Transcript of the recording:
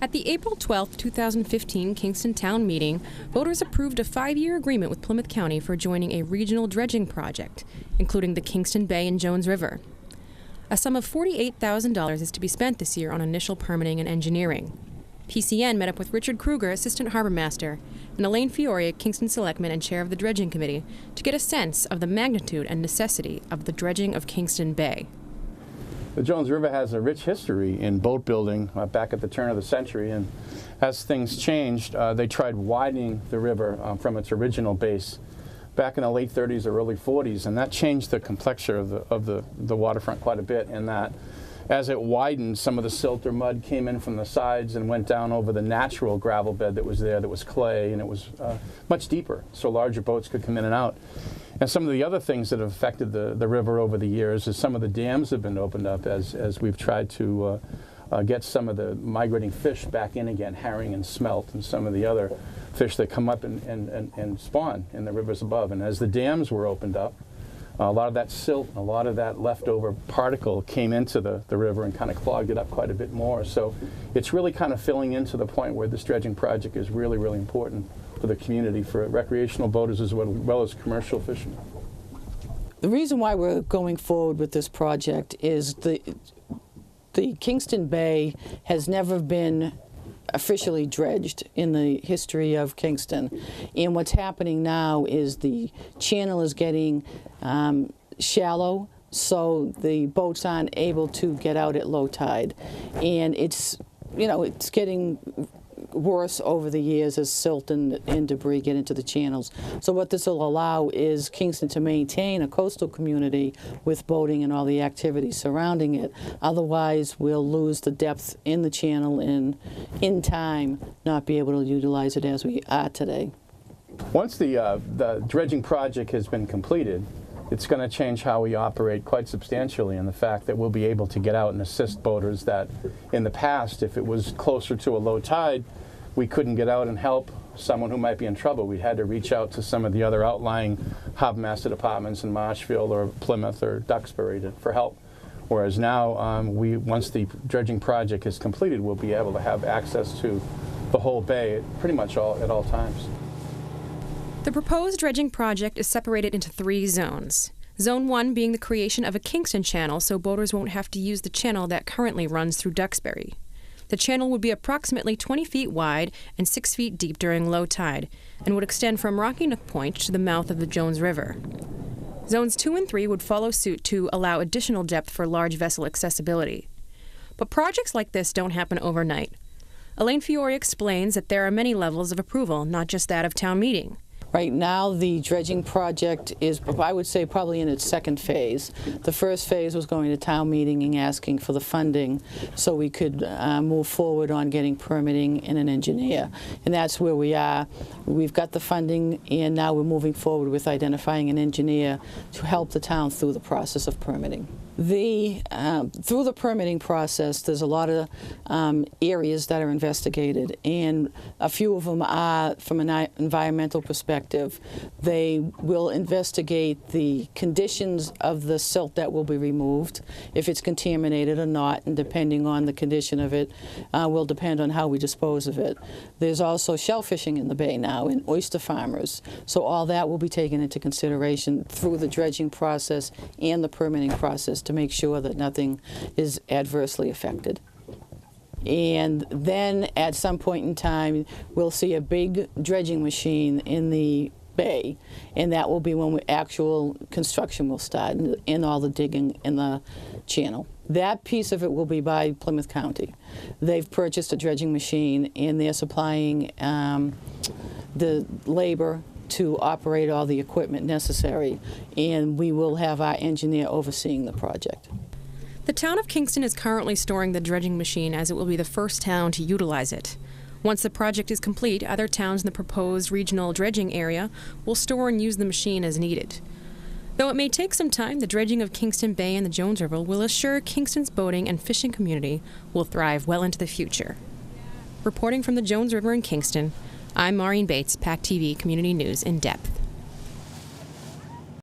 At the April 12, 2015 Kingston Town meeting, voters approved a 5-year agreement with Plymouth County for joining a regional dredging project, including the Kingston Bay and Jones River. A sum of $48,000 is to be spent this year on initial permitting and engineering. PCN met up with Richard Kruger, Assistant Harbor Master, and Elaine Fiore, Kingston Selectman and Chair of the Dredging Committee, to get a sense of the magnitude and necessity of the dredging of Kingston Bay. The Jones River has a rich history in boat building back at the turn of the century, and as things changed, they tried widening the river from its original base back in the late 30s or early 40s, and that changed the complexure of the waterfront quite a bit, in that as it widened, some of the silt or mud came in from the sides and went down over the natural gravel bed that was there, that was clay, and it was much deeper, so larger boats could come in and out. And some of the other things that have affected the river over the years is some of the dams have been opened up as we've tried to get some of the migrating fish back in again, herring and smelt, and some of the other fish that come up and spawn in the rivers above. And as the dams were opened up, a lot of that silt and a lot of that leftover particle came into the river and kind of clogged it up quite a bit more. So it's really kind of filling in to the point where this dredging project is really, really important for the community, for recreational boaters as well as commercial fishermen. The reason why we're going forward with this project is the Kingston Bay has never been officially dredged in the history of Kingston, and what's happening now is the channel is getting shallow, so the boats aren't able to get out at low tide, and it's getting worse over the years as silt and debris get into the channels. So what this will allow is Kingston to maintain a coastal community with boating and all the activities surrounding it. Otherwise, we'll lose the depth in the channel and in time not be able to utilize it as we are today. Once the dredging project has been completed, it's going to change how we operate quite substantially, in the fact that we'll be able to get out and assist boaters that in the past, if it was closer to a low tide, we couldn't get out and help someone who might be in trouble. We had to reach out to some of the other outlying harbor master departments in Marshfield or Plymouth or Duxbury for help. Whereas now, once the dredging project is completed, we'll be able to have access to the whole bay pretty much at all times. The proposed dredging project is separated into 3 zones. Zone 1 being the creation of a Kingston channel, so boaters won't have to use the channel that currently runs through Duxbury. The channel would be approximately 20 feet wide and 6 feet deep during low tide, and would extend from Rocky Nook Point to the mouth of the Jones River. Zones 2 and 3 would follow suit to allow additional depth for large vessel accessibility. But projects like this don't happen overnight. Elaine Fiore explains that there are many levels of approval, not just that of town meeting. Right now, the dredging project is, I would say, probably in its 2nd phase. The first phase was going to town meeting and asking for the funding so we could move forward on getting permitting and an engineer. And that's where we are. We've got the funding, and now we're moving forward with identifying an engineer to help the town through the process of permitting. Through the permitting process, there's a lot of areas that are investigated, and a few of them are from an environmental perspective. They will investigate the conditions of the silt that will be removed, if it's contaminated or not, and depending on the condition of it will depend on how we dispose of it. There's also shellfishing in the bay now, and oyster farmers, so all that will be taken into consideration through the dredging process and the permitting process to make sure that nothing is adversely affected. And then at some point in time, we'll see a big dredging machine in the bay, and that will be when actual construction will start and all the digging in the channel. That piece of it will be by Plymouth County. They've purchased a dredging machine, and they're supplying the labor to operate all the equipment necessary, and we will have our engineer overseeing the project. The town of Kingston is currently storing the dredging machine, as it will be the first town to utilize it. Once the project is complete, other towns in the proposed regional dredging area will store and use the machine as needed. Though it may take some time, the dredging of Kingston Bay and the Jones River will assure Kingston's boating and fishing community will thrive well into the future. Reporting from the Jones River in Kingston, I'm Maureen Bates, PACTV Community News in Depth.